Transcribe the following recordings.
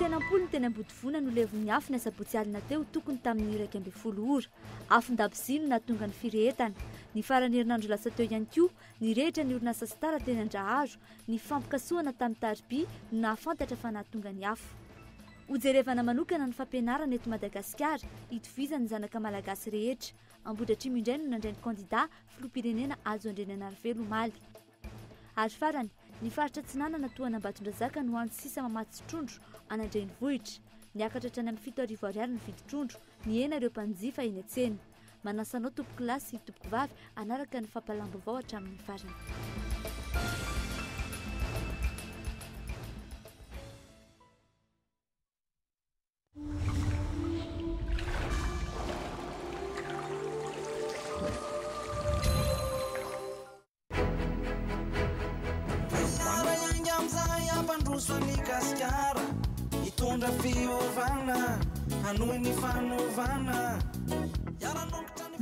Tenam-polo ny teny Ambodivona no levon'ny afo ny asabotsy alina teo tokony tamin'ny 1:20 ora. Afon-daboziny nahatonga ny firehetana. Ny farany herinandro lasa teo ihany koa nirehitra ny orinasa Star teny Andraharo, ny fampikasohana tamin'ny Tarby no nahafantatra fa nahatonga ny afo. Hojerevana manokana ny fampianarana eto Madagasikara hitovizany zanaka malagasy rehetra. Ambohidratrimo indray no nandray ny kandida filoham-pirenena azo Andrianarivelo omaly. Ary farany ny faritra Tsinanana toana Ambatondrazaka no andro sisa mamatsy trondro an'Andrenivohitra. Niakatra hatrany amin'ny 7,000 ariary ny vidy trondro, ny hena ireo mpanjifa eny an-tsena. Manasanao tompoko lahy sy tompoko vavy anaraka ny fampalam-baovao hatramin'ny farany.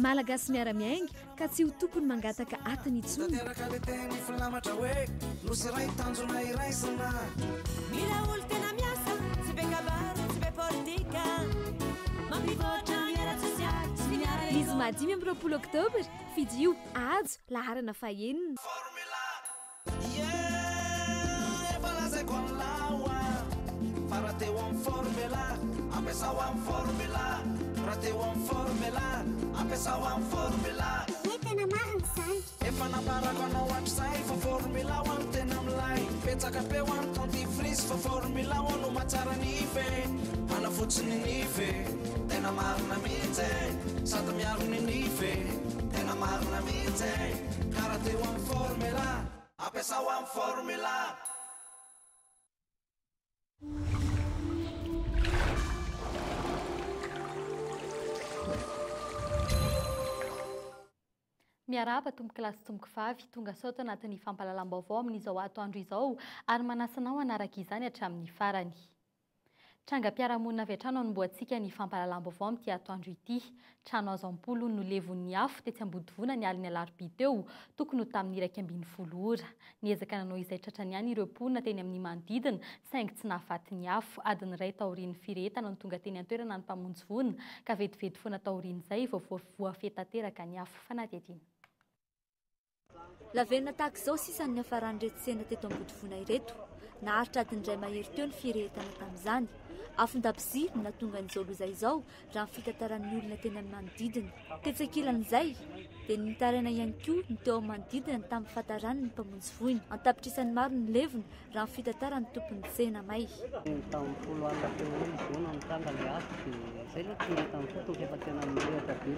Malagasy miara-miainga ka tsy ho tokony mangataka atiny intsony. Izy madimy amin'ny 20 oktobra fidio ajo laharana fahenina. Tena marina izany. Efa naparako anao hatr'izay fa formula ho any tena milay. Petsaka be ho any dentifrice fa formula ho no mahatsara nify. Manafotsiny nify, tena marina mihitsy. Sady miaro ny nify, tena marina mihitsy. Karate ho any formula, ampiasa ho any formula. Miarahaba tomboky lahy sy tomboky vavy tonga sao tao anatin'ny fampahalalam-baovao amin'izao atoandro izao ary manasanao anaraka izany hatramin'ny farany. Trangam-piarahamonina avy hatrano anomboantsika ny fampahalalam-baovao amin'ity atoandro ity. Trano azo am-polo no levon'ny afo tetsy Ambodivona ny aliny alarobia teo tokony ho tamin'ny 1:20 ora. Niezaka nanao izay tratrany ihany ireo mponina teny amin'ny manodidina saingy tsy nahafaty ny afo. Adiny iray taorian'ny firehetana no tonga teny an-toerana ny mpamonjy vonina ka vetivety foana taorian'izay voafetanteraka ny afo fanadihadiana. Lavenina tahaka izao sisan'ny hafaran'ireto tsena teto Ambodivona ireto. Naharitra adiny iray mahery teo ny firehetana tamin'izany. Afon-dabozia no nahatonga an'izao loza izao raha ny fitantaran'ny olona teny amin'ny manodidina. Tetsekilan'izay dia nitaraina ihany koa ny teo amin'ny manodidina tamin'ny fahatarany ny mpamonjy voina. Antapitrisan'ny maro ny levona raha ny fitantaran'ny tompon'ny tsena may. Tamin'ny 10 alina teo izy io namitanga le afo dia izay loha tonga tamin'ny fototra efa tena mirehatra be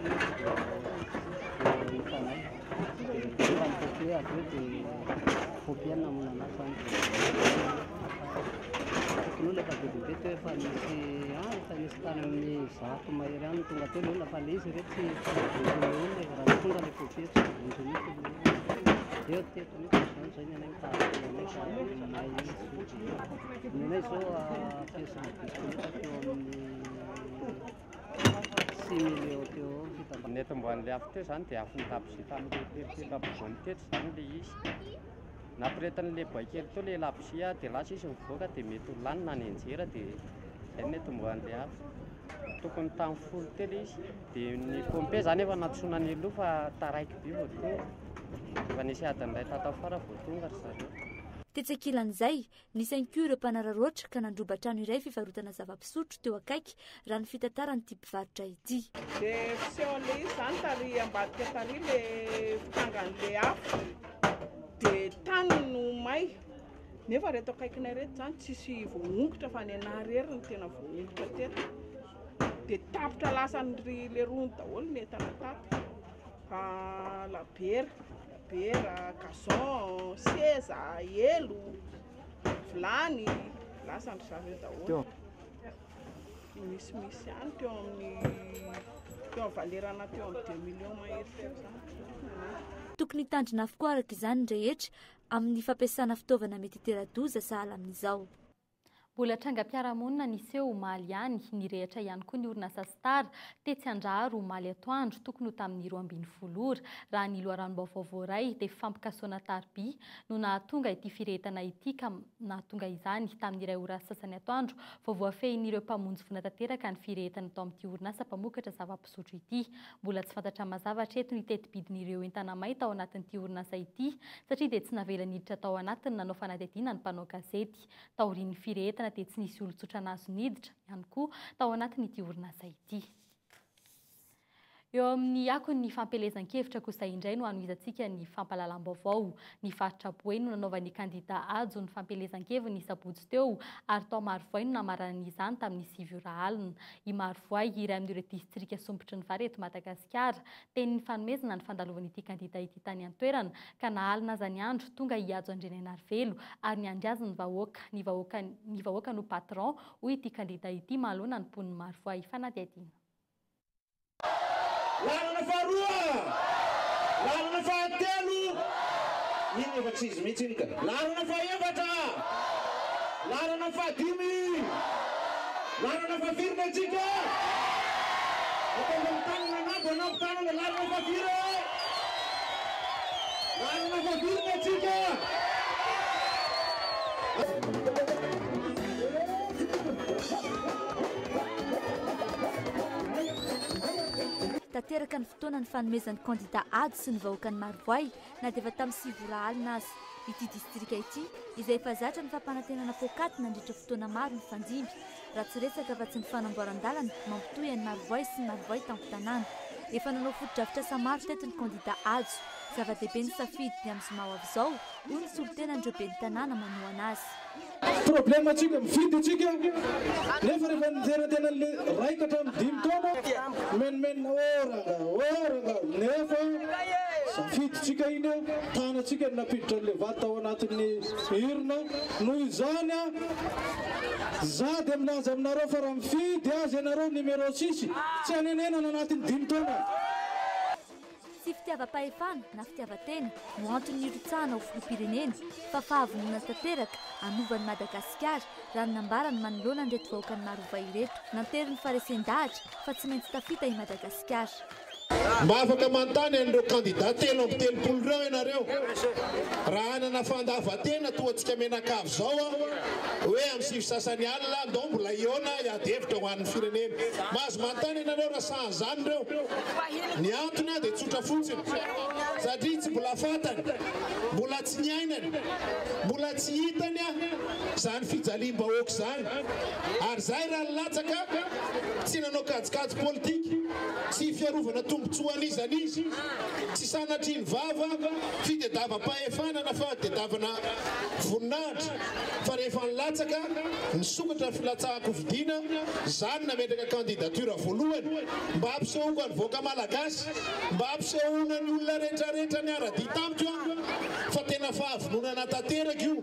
hitanay. Dia mpoke avy eo dia popiana monana fany. Tokony efa bedibe teo efa nisy tany amin'ny 100 mahery any tonga teo le lafa le izy rehetra tsy fanadon'olona raha tonga le popia tsy vonjy mihitsy eo teto mihitsy izay ny anay mitady ny anay zao ampiasana bisikileta teo amin'ny 6 million teo fitaba. Ny eto mboan'le afo teo izany dia afo nitabozia tamin'ireo tetabozony teto izany le izy. Nampirehetan'le boakely teo le labozia dia lasa izy mivoaka dia mety ho lany na ny enjera dia izay ny eto mboan'le afo. Tokony tamin'ny 10 teo le izy dia ny pompe izany efa natsoina ny loha fa taraiky be vao tonga. Efa nisy adiny iray tatafara vao tonga ry zareo. Tetsekilan'izay nisy ihany koa ireo mpanararoatra ka nandroba trano iray fivarotana zava-pisotro teo akaiky raha ny fitantaran'ity mpivarotra ity. Dia fisehon'le izy izany tary ambadika tary le fitangan'le afo dia tany no may. Nefa reto akaikinay reto izany tsisy voanongotra fa ny anarery ny tena voanongotra teto. Dia tapitra lasan'ry le rony daholo ny entana tato. Labera, gazon, seza, elo, vilany, lasan'ry zareo daholo. Misy ihany teo amin'ny valerana teo amin'ny 2 millions mahery teo izany. Tokony hitandrina avokoa araka izany rehetra amin'ny fampiasana fitaovana mety hitera-doza sahala amin'izao. Mbola trangam-piarahamonina niseho omaly ihany, nirehitra ihany koa ny orinasa Star tetsy Andraro omaly atoandro tokony ho tamin'ny 12 ora raha ny loharam-baovao voaray dia fampikasoana tarby no nahatonga ity firehetana ity ka nahatonga izany tamin'ny 2 ora sasany atoandro vao voafehin'ireo mpamonjy vola tanteraka ny firehetana tao amin'ity orinasa mpamokatra zava-pisotro ity. Mbola tsy fantatra mazavatra eto ny teti-bidin'ireo entana may tao anatin'ity orinasa ity satria dia tsy navela niditra tao anatiny nanao fanadihadiana ny mpanao gazety. Taorian'ny firehetana dia tsy nisy olon-tsotra nazo niditra ihany koa tao anatin'ity orinasa ity. Eo amin'ny akon'ny fampelezan-kevitra kosa indray no anoizantsika ny fampahalalam-baovao. Ny faritra Boeny no nanaovan'ny kandida ajo ny fampelezan-keviny sabotsy teo ary tao Marivoay no namarana izany tamin'ny 7 ora alina. I Marivoay iray amin'ireo distrika sombotry ny vary eto Madagasikara teny ny fanomezana ny fandalovan'ity kandida ity tany an-toerana ka nahalina aza ny andro tonga hiajo Andrenanarivelo ary niandriazy ny vahoaka no patron hoy ity kandida ity mahalona ny poniny Marivoay fanadihadiana. Lalana faharoa, lalana fahatelo, iny efa tsy izy mihitsy iny ka. Lalana fahaefatra, lalana fahadimy, lalana fahavirina tsika. Atao tanana anambo anambo tanana lalana fahavira, lalana fahavirina tsika. Tanteraka ny fotoana ny fanomezan'ny kandida ady sy ny vahoakan'ny Marivoay na dia efa tamin'ny 7 ora alina azy. Ity distrika ity izay efa zatra ny fampanantenana pôkaty nandritra fotoana maro ny fandimby raha tsy resaka fa tsy ny fanamboaran-dalana mampitohy an'ny Marivoay sy ny Marivoay tampon-tanàna. Efa nanao foto-drafitrasa maro teto ny kandida ajo. Zava-dehibe ny safidy ny amin'izao ao avy izao hoy ny solon-tenan'ireo ben'ny tanàna manohana azy. Problème atsika mividy atsika nefa rehefa nijeran-tena le raika hatramin'ny 5 taona menimena oranga nefa safidy tsika iny tanatsika napiditra le vata ao anatin'ny hirina noho izany za dia milaza aminareo fa raha mifidy azy ianareo numéro 6 tsy hanenenana anatin'ny 5 taona. Sy fitiavam-pahefana na fitiavan-tena no antony nirotsahana ho filoham-pirenena fa fahavonona tanteraka anovan'i Madagasikara raha ny nambarany manoloana ny reto vahoakan'ny Marivoay ireto. Nantery ny faharesen-dahatra fa tsy maintsy tafita i Madagasikara. Mba afaka manontany an'ireo kandida telo amby telopolo ireo ianareo raha anana fandavan-tena toantsika menakavy zao hoe amin'ny 7 sasany alina ndao mbola iona hiady-hevitra ho an'ny firenena. Mahazo manontany ianareo raha sahan'izany ireo. Ny antony dia tsotra fotsiny satria tsy mbola fantany, mbola tsy niainany, mbola tsy hitany zany fijaliam-bahoaka zany. Ary zay raha nilatsaka tsy nanao kajikajy politika, tsy fiarovana tombotsoan'izany izy, tsy sanatriny vava, fitadiavam-pahefanana fa tadiavana voninahitra. Fa rehefa nilatsaka nisokatra filatsahako vidiana zany nametraka kandidatura voalohany mba hampisehoako ny vahoaka malagasy, mba hampisehoana ny olona rehetrarehetra ny ara-dia tamiko fa tena fahavononana tanteraka io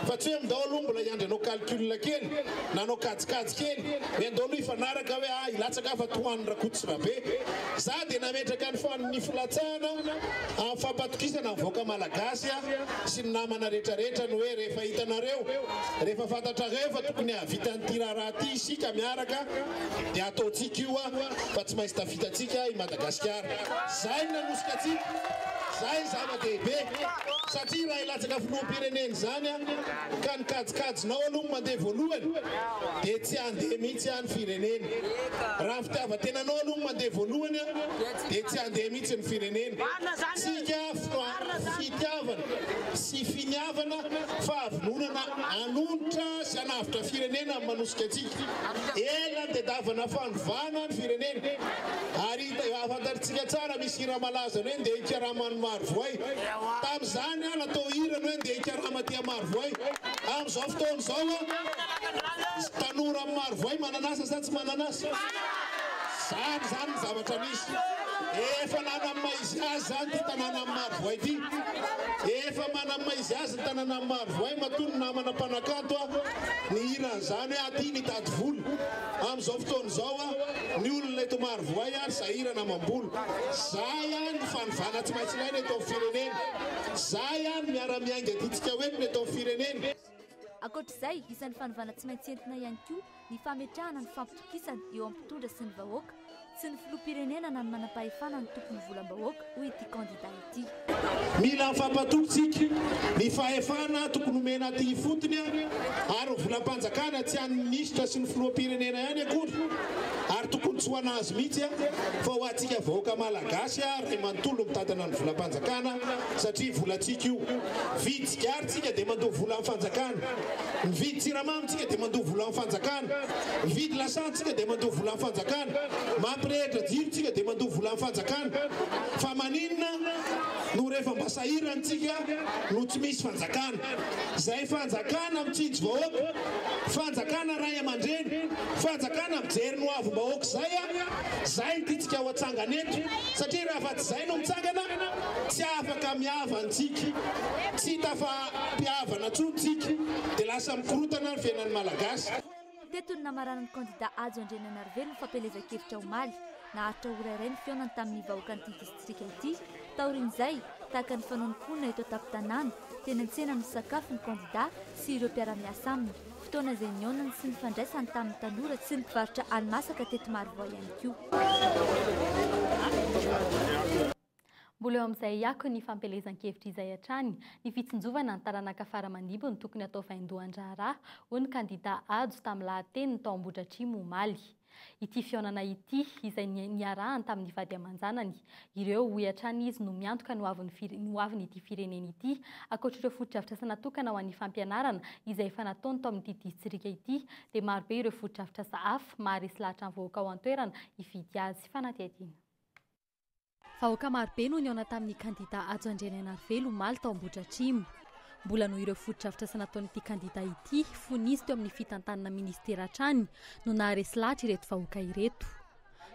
fa tsy hoe mindao aloha mbola iandry anao calcul kely nanao kajikajy kely mindao aloha ifanaraka hoe ilatsaka fa tohan'ny rakotsina be. Za dia nametraka ny filatsahana amin'ny fampatokisana ny vahoaka malagasy sy ny namana rehetrarehetra ny hoe rehefa hitanareo rehefa fantatrareo fa tokony havitan'ity raha ity isika miaraka dia ataontsika io fa tsy maintsy tafitatsika i Madagasikara. Zay nanosika atsika, zay zava-dehibe satria raha ilatsaka filoham-pirenena zany ka ny kajikajinao aloha mandeha voalohany dia tsy handeha mihitsy any firenena. Raha fitiavan-tenanao aloha mandeha voalohany dia tsy handeha mihitsy ny firenena. Tsika fitiavana sy finiavana fa avinonana anonitra sy hanavitra firenena manosika atsika. Ela dia davana fanovana ny firenena ary afantaritsika tsara misy hira malaza hoe ndeha ikaraman'ny Marivoay. Tamin'izany natao hirany hoe ndeha ikarama tia Marivoay. Amin'izao fotoana izao tanora amin'ny Marivoay mananasa sa tsy mananasa? Zany ny zavatra misy. Efa nanamaizy azy zany ty tanàna amin'ny Marivoay ty. Efa manamaizy azy ny tanàna amin'ny Marivoay matoa ny namana mpanakanto ny hiran'izany hoe aty nitady vola. Amin'izao fotoana izao ny olona eto Marivoay ary sahirana amam-bola. Zay ihany ny fanovana tsy maintsy ilaina eto amin'ny firenena. Zay ihany miara-miainga ditsika hoentiny eto amin'ny firenena. Ankoatr'izay isan'ny fanovana tsy maintsy entina ihany koa ny fametrahana ny fampitokisana eo amin'ny mpitondra sy ny vahoaka tsy ny filoham-pirenena na ny manam-pahefana ny tompony volam-bahoaka hoy ity kandida ity. Mila mifampatokitsika ny fahefana tokony omena aty fotony ary ny volam-panjakana tsy an'ny minisitra sy ny filoham-pirenena ihany akory ary tokony tsy ho anazy mihitsy fa ho antsika vahoaka malagasy ray manontolo mitantana ny volam-panjakana satria volantsika io. Vidy sigaritsika dia mandoha vola amin'ny fanjakana, mividy siramamitsika dia mandoha vola amin'ny fanjakana, mividy lasantsika dia mandoha vola amin'ny fanjakana, mampirehitra jirotsika dia mandoha vola amin'ny fanjakana. Fa maninona no rehefa mba sahirantsika no tsy misy fanjakana. Izay fanjakana mitsinjo vahoaka, fanjakana ray aman-dreny, fanjakana mijery no avim-bahoaka zay titsika ho atsangana eto satria raha fa tsy zay no mitsangana tsy afaka miavantsika, tsy hita fa mpiavana tsontsika dia lasa mikorotana ny fiainan'ny malagasy. Tetony namarana ny kandida Ajo Andriananarivelo ny fampelezan-kevitra omaly naharitra orairay ny feonany tamin'ny vahoakan'ity distrika ity. Taorian'izay tahaka ny fanaonim-ponina eto an-tampon-tanàna teny an-tsena no sakafo ny kandida sy ireo mpiara-miasa aminy. Fotoana izay nionany sy ny fandraisany tamin'ny tanora sy ny mpivarotra hani-masaka teto Marivoa ihany koa. Mbola eo amin'izay ihako ny fampelezan-kevitra izay hatrany ny fitsinjovana ny taranaka fara-mandibo ny tokony atao vaindohan-draharaha hoy ny kandida Ajo tamin'ny lahateny tao Ambohidratrimo omaly. Ity fihaonana ity izay niarahany tamin'ny vady aman-janany. Ireo hoy hatrany izy no miantoka no avy ity firenena ity ankoatr'ireo foto-javatra sy natokana ho an'ny fampianarana izay efa nataony tao amin'ity distrika ity dia marobe ireo foto-javatra hafa maharesy lahatra ny vahoaka ao an-toerana hividy azy. Fanatiadiana. Vahoaka marobe no niaona tamin'ny kandida Ajo Andriananarivelo omaly tao Ambohidratrimo. Mbola no ireo foto-javatra sy nataon'ity kandida ity fonizy teo amin'ny fitantanana ministera hatrany no naharesy lahatra ireto vahoaka ireto.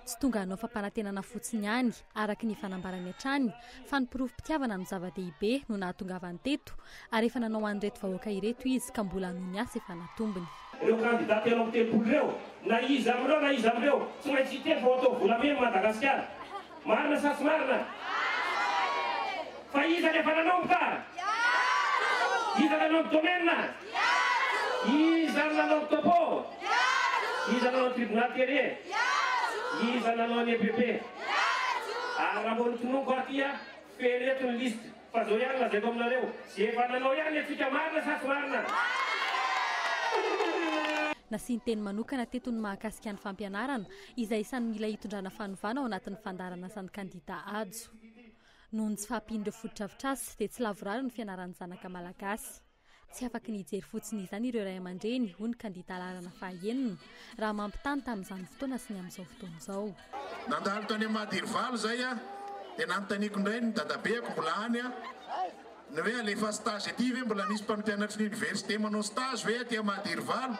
Tsy tonga hanao fampanantenana fotsiny ihany araka ny fanambarany hatrany fa ny pirofom-pitiavana no zava-dehibe no nahatongavany teto ary efa nanao an'ireto vahoaka ireto izy ka mbola no ny asa efa natombony. Ireo kandida telo amin'ny telopolo ireo na izy amin'ireo tsy maintsy hiteny fa atao volamena Madagasikara. Marina sa tsy marina? Fa iza rehefa nanomboka? Iza nanombo domaine? Iza nanombo topo? Iza nanao tribunal télé? Iza nanao ny EPP? Raha mbola tononoko aty fereto ny liste fa zao ihany lazaiko aminareo sy efa nanao ihany atsika marina sa tsy marina? Nasiany teny manokana teto ny mahakasika ny fampianarana izay isan'ny mila hitondrana fanovana ao anatin'ny fandarana asan'ny kandida Ajo. Nohony tsy fahampian'ireo foto-drafitr'asa dia tsy lavorary ny fianaran'ny zanaka malagasy. Tsy afaka ny hijery fotsiny izany ireo ray aman-dreny hoy ny kandida lalana fahaenina raha mampitany tamin'izany fotoana sy ny amin'izao fotoana izao. Nandalo tany Madirival zay dia nanontaniako indray ny dadabeako mbola any ny hoe alefa stage ety ve mbola misy mpampianatry ny université manao stage ve aty Madirival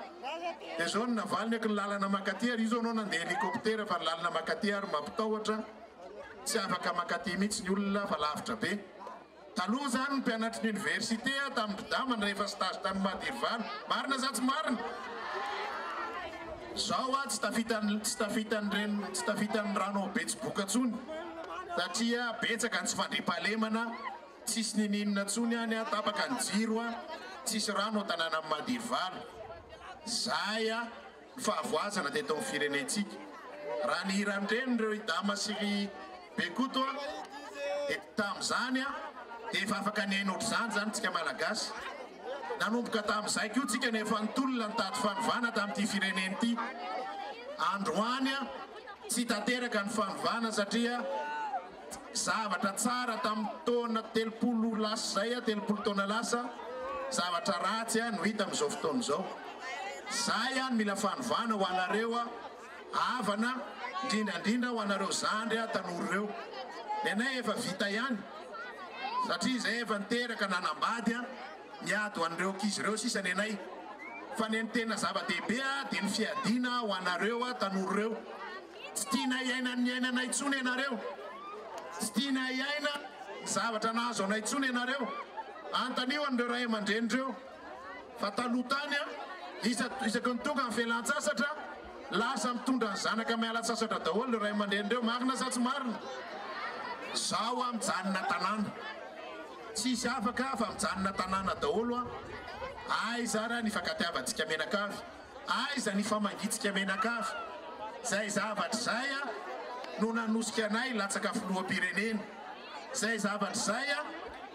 dia zao ny navaliny ako ny lalana makaty ary io zao anao nandeha hélicoptère fa ny lalana makaty ary mampitahotra tsy afaka makaty mihitsy ny olona fa lavitra be. Taloha zany ny mpianatry ny université tamin'ny dama rehefa stage tamin'ny Madirival. Marina sa tsy marina? Zao tsy tafitan'ny rano Betsiboka tsony satria betsaka ny tsy fandriampahalemana, tsisy nininona tsony any tapaka ny jiro tsisy rano tanàna amin'ny Madirival. Zay fahavoazana teto amin'ny firenentsika. Raha ny hiranireny ireo idama sy Bekoto dia tamin'izany dia efa afaka niaina ohatr'izany zany tsika malagasy. Nanomboka tamin'izay koa tsika nefa nitolona nitady fanovana tamin'ity firenena ity. Androany tsy tanteraka ny fanovana satria zavatra tsara tamin'ny taona 30 lasa zay 30 taona lasa zavatra ratsy no hita amin'izao fotoana izao. Zay mila fanovana ho anareo havana indrindrandrindra ho anareo zandry tanora ireo. Nenay efa vita ihany satria zay efa niteraka nanambady miady ho an'ireo ankizy ireo sisa nenay. Fa ny tena zava-dehibe dia ny fiadiana ho anareo tanora ireo. Tsy tiana iaina ny iainanay intsony ianareo, tsy tiana iaina zavatra nahazo anay intsony ianareo. Antanio an'ireo ray aman-dreny ireo fa taloha tany isaky ny tonga ny fialan-tsasatra lasa mitondra ny zanaka miala-tsasatra daholo ireo ray aman-dreny ireo. Marina sa tsy marina? Zao mijanona tanàna tsisy afaka fa mijanona tanàna daholo aiza raha ny fankatiavantsika menakavy aiza ny famangitsika menakavy zay zavatra zay no nanosika anay latsaka filoham-pirenena zay zavatra zay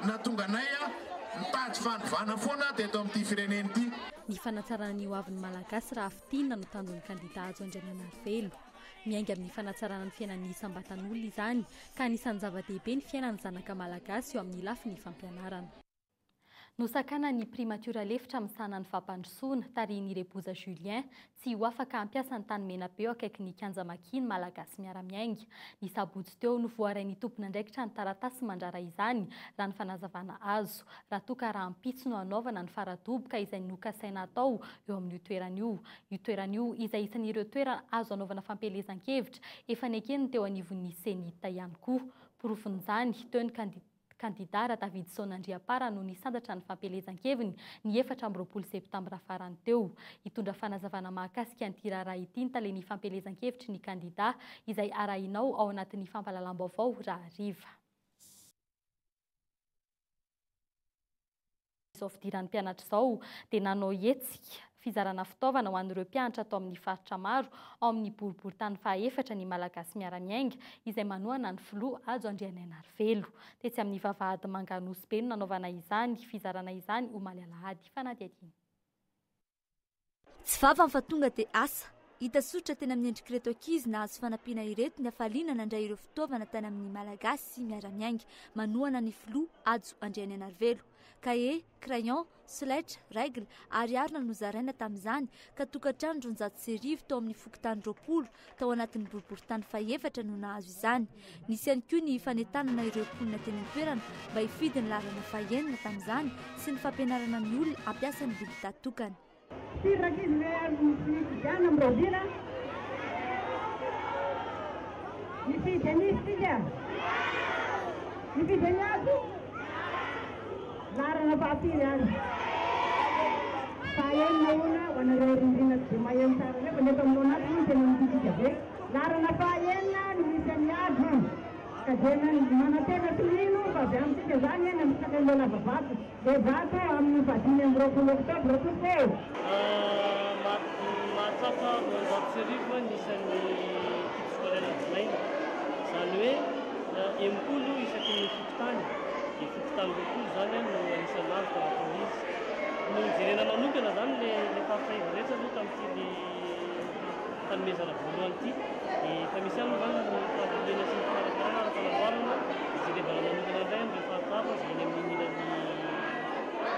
natonga anay mitady fanovana foana teto amin'ity firenena ity. Ny fanatsarana ny hoavin'ny malagasy raha fitina no tandon'ny kandida azo Andriananarivelo. Miainga amin'ny fanatsarana ny fiainan'ny isam-batan'olona izany ka anisan'ny zava-dehibe ny fiainan'ny zanaka malagasy eo amin'ny lafiny fampianarana. Nosakana ny primatura lefitra misana ny fampandrosoana tarihin'ny Reboza Julien tsy ho afaka hampiasa ny tany menapeo akaiky ny kianja makiny malagasy miara-miainga. Ny sabotsy teo no voarain'ny tompon'andraikitra ny taratasy mandrara izany raha ny fanazavana azo raha toa ka raha ampitso no anaovana ny faradoboka izay nokasaina atao eo amin'io toerana io. Io toerana io izay isan'ireo toerana azo anaovana fampelezan-kevitra efa nekeny teo anivon'ny senita ihany koa. Porofon'izany teo ny kandidara David Sonandriapara no nisandatra ny fampelezan-keviny ny 24 septambra farany teo. Hitondra fanazavana mahakasika an'ity raharaha ity ny taleny fampelezan-kevitry ny kandida izay arahinao ao anatin'ny fampalalam-baovao raha hariva. Izao fidiran'ny mpianatra izao dia nanao hetsika fizarana fitaovana ho an'ireo mpianatra atao amin'ny faritra maro ao amin'ny boriboritany fahaefatra ny malagasy miara-miainga izay manohana ny filoha azo Andriananarivelo. Tetsy amin'ny vavahady Manganosy be no nanaovana izany fizarana izany omaly alahady fanadihadiny. Tsy vava fa tonga dia asa. Hita sotra tena amin'ny endrik'ireto ankizy nahazo fanampiana ireto ny hafaliana nandray ireo fitaovana tany amin'ny malagasy miara-miainga manohana ny filoha ajo Andriananarivelo. Cahier, crayon, solaitra, règle ary arina no zaraina tamin'izany ka tokantrano 700 tao amin'ny fokotany 20 tao anatin'ny boriboritany fahaefatra no nahazo izany. Nisy ihany koa ny fanentanana ireo mponina teny an-toerana mba hifidy ny lalana fahaenina tamin'izany sy ny fampianarana ny olona hampiasa ny habilità tokana. Larana papiran. Saya nauna wanara rinjina mayam sarane banyak pemona pun jangan dijaga. Larana payena nulisan yadhu. Kajian mana tena tulinu pada amsi kezanya nampak kendola babat. Debatu amni patinya berkulukta berkumpul. Matapa berseribu nisan di sekolah lain. Salwe impulu isakini fuktan. Di fuktan betul zane no nisanar para polis. No jerena manukana zane le papai resa tu tamti di tanmesa la bulanti. Di kamisan zane no pabulena sin para para barna. Jere bala manukana zane di fatapa zane minina di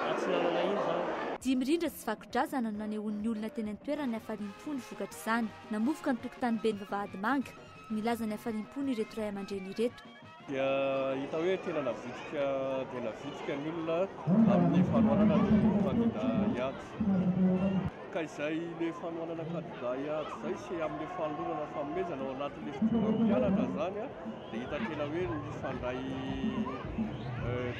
atsinana lain zane. Dimirindra sy fakodrazana no nanehoan'ny olona teny an-toerana ny hafaliam-pony vokatra izany. Namofoka ny tokotany ben'ny vavahady manga, milaza ny hafaliam-pony ireto ray aman-dreny ireto. Dia hita hoe tena navitrika ny olona amin'ny fanohanana ny kandida hiady. Ka izay le fanohanana kandida hiady izay sy amin'ny fanolorana fanomezana ao anatin'le fitondrana mpianatra zany dia hita tena hoe nifandray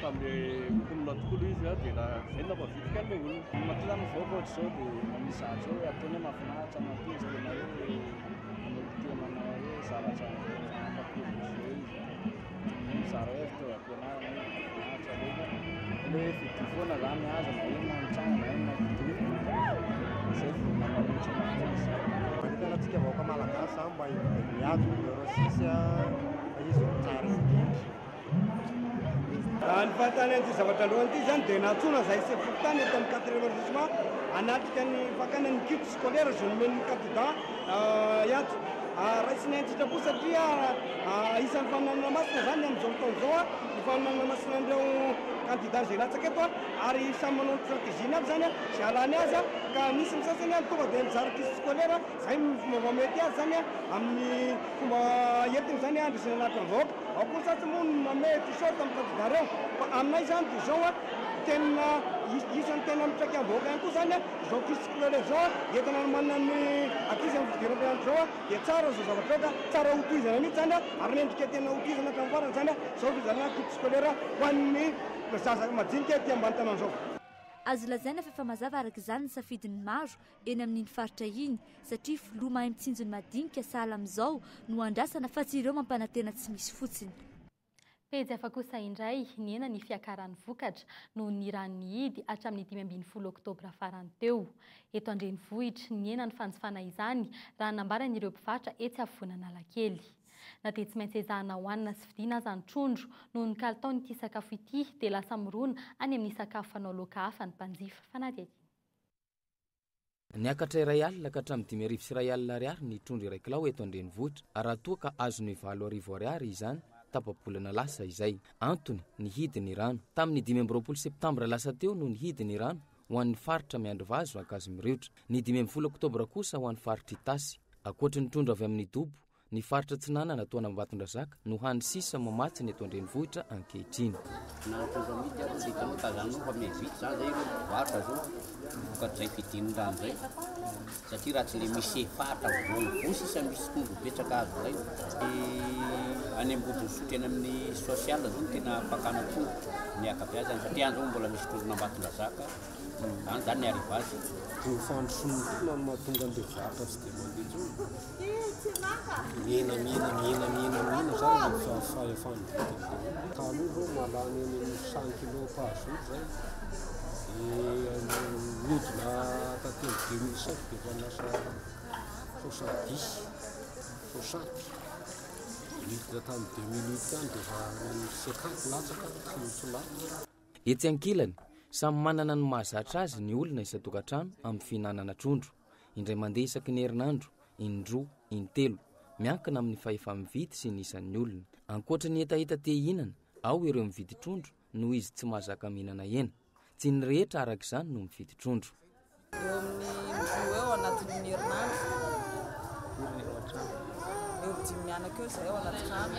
tamin'ny mponina tokoa izy dia izay nampavitrika ny olona. Matila amin'izao koatra izao dia misahatra hoe ataony mahafinaritra mateza tena hoe tena hoe zavatra Sarah itu kena le fitfona zany aza na ina mitsanga na ina zay namana mitsanga kana tsika vaoaka malagasy mba miady eurosisy izy tsara indrindra. Ny fahatanenty zavatra alohan ity zany dia natsona zay sy fokotany eto amin'ny 4e arrondissement anatrika ny fakana ny kit scolaire zay nomen'ny candidat iato. Raisiny antsitrapo satria isan'ny faminanana masina zany amin'izao fotoana izao ny faminanana masina an'ireo candidat zay latsaka eto ary samy manao stratégie aby zany zay alany azy ka misy ny sasany tonga dia mizara kit scolaire zay fomba mety azy zany amin'ny fomba entiny zany andrisina anaty vahoaka. Ao koa sasy moa mame t-shirt amin'ny candidat reo fa aminay zany dia zao tena isan'ny tena mitraiky amin'ny vahoaka ihany koa zany zao kit scolaire zao entina manana ny ankizy amin'ny fidiram-pianatra zao dia tsara zao zavatra eo ka tsara hotohizana mihitsy zany ary nendrika tena hotohizana hatramin'ny farany zany zao fizarana kit scolaire ho an'ny zaza majinika aty ambany tanan'izao. Azo lazaina fa efa mazava araka izany ny safidiny maro eny amin'iny faritra iny satria filoha mahay mitsinjony madinika sahala amin'izao no andrasana fa tsy ireo mampanantena tsy misy fotsiny. Pejy hafa kosa indray niena ny fiakaran'ny vokatra no niran'ny hidy hatramin'ny 15 oktobra farany teo. Eto Andrenivohitra niena ny fanjifana izany raha nambaran'ireo mpivarotra etsy afovoan'Analakely. Na dia tsy maintsy ezahana hohanina sy vidiana aza ny trondro noho ny kalitaon'ity sakafo ity dia lasa mirona any amin'ny sakafo fanao laoka hafa ny mpanjifa fanadety. Niakatra iray alina ka hatramin'ny 5,000 ny trondro iray kilao eto Andrenivohitra. Raha toa ka azony 4,000 izany tapabolana lasa izay. Antony ny hidiny rano. Tamin'ny 15 septambra lasa teo no ny hidiny rano ho an'ny faritra Miandry Vazo Ankazimirihotra. Ny 15 oktobra kosa ho an'ny faritra Itasy. Ankoatra ny trondro avy amin'ny Dobo, ny faritra Tsinanana toa Ambatondrazaka no hany sisa mamatsy ny eto Andrenivohitra ankehitriny. Na trondro amidy ato dia hitanao tazanao fa mevity zany zay varotra zao vokatrizay fidinin-drano zay satria raha tsy le misy efatra voany sisa misy trondro betsaka azo zay any ambodiny sotrena amin'ny sosial zao no tena pakana trondro ny akapiazy zany satria an'izao mbola misy trondro Ambatondrazaka any zany ny arivazy ny fandrosoana tona no mahatonga an'ilay varotra tsy dia mandeha miena zany ny fahefany tany io zao malany amin'ny 100 kilo par jour zay midina tateny 2007 dia efa lasa 60 midina tamin'ny 2008 any dia efa 50 latsaka tsy etsy ankilany samy manana ny mahazatra azy ny olona isan-tokantrano amin'ny fihinanana trondro. Indray mandeha isaky ny herinandro, indroa, intelo, miankina amin'ny fahefa-mividy sy ny isan'ny olona. Ankoatra ny hetaheta te hihinana, ao ireo mividy trondro noho izy tsy mahazaka mihinana hena. Tsy ny rehetra araka izany no mividy trondro. Eo amin'ny indroa eo anatin'ny herinandro. Eo 5 mianaka eo izay ao anaty trano.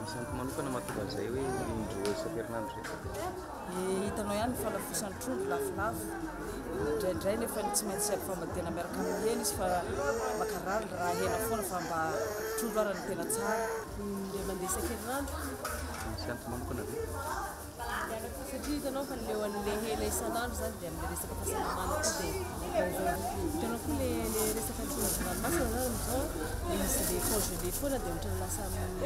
Misy anto manokana mahatonga an'izay hoe indroa isan-kerinandro zay. Hitanao ihany ny falafosan'ny trondro lafolafo. Indraindray nefa tsy maintsy ampifamadena miaraka amin'ny hena izy fa makarary raha hena foana fa mba trondro ara ny tena tsara. Ilay mandeha isan-kerinandro. Misy anto manokana ve? Satria hitanao fa leo an'ilay hena isan'andro zany dia amin'ny resaka fahasalamana koa dia hitanao koa le resaka trondro-ranomasina zany amin'izao misy le congelé foana dia ohatra lasa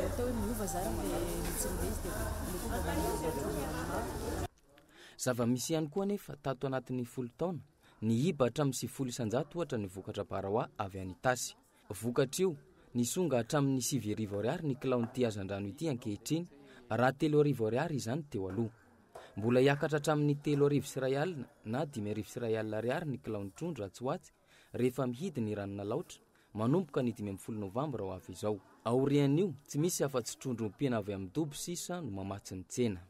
atao hoe miova zany le mitsin'ilay izy dia le koa mba manana trondro-ranomasina. Zava-misy ihany koa nefa tato anatin'ny 10 taona ny hiba hatramin'ny 700 isanjato ohatra ny vokatra Baraoa avy any Itasy. Vokatra io nisonga hatramin'ny 7,000 ny kilaon'ity hazandrano ity ankehitriny raha 3,000 izany teo aloha. Mbola hiakatra hatramin'ny 3,000 na 5,000 ny kilaon'ny trondro atsoatsy rehefa mihidy ny ranona laotra manomboka ny 15 novambra ho avy izao. Aorian'io tsy misy afa-tsy trondro mipena avy amin'ny Dobo sisa no mamatsy ny tsena.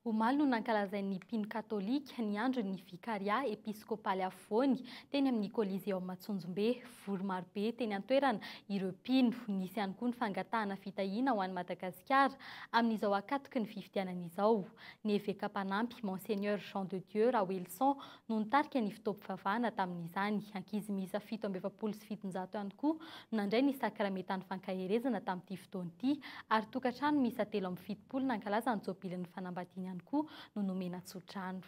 Omaly no nankalazain'ny mpino katolika ny andro ny vikaria episkopaly afovoany teny amin'ny Koliseum Matsonjombe, Voromarobe teny an-toerana ireo mpino. Nisy ihany koa ny fangatahana fitahiana ho an'ny Madagasikara amin'izao akatoky ny fifidianana izao. Ny évêque mpanampy Monseigneur Jean de Dieu Rawelson no nitarika ny fitaovam-pivavahana tamin'izany. Ankizy miisa 770 ihany koa nandray ny sakramentan'ny fankaherezana tamin'ity fotoan'ity ary tokantrano miisa 370 nankalaza ny jobilin'ny fanambadiana ihany koa no nomena tsodrano.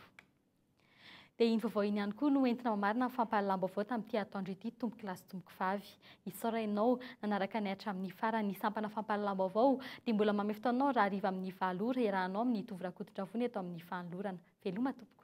Dia iny vaovao iny ihany koa no entina mamarina ny fampahalalam-baovao tamin'ity atoandro ity tomboky lasy tomboky vavy. Isaorainao nanaraka ny hatramin'ny farany sampana fampahalalam-baovao dia mbola mamefy taonao raha hariva amin'ny 7 ora iarahanao amin'ny Tovo Rakoto-Dravony eto amin'ny fanolorana. Veloma tompoko.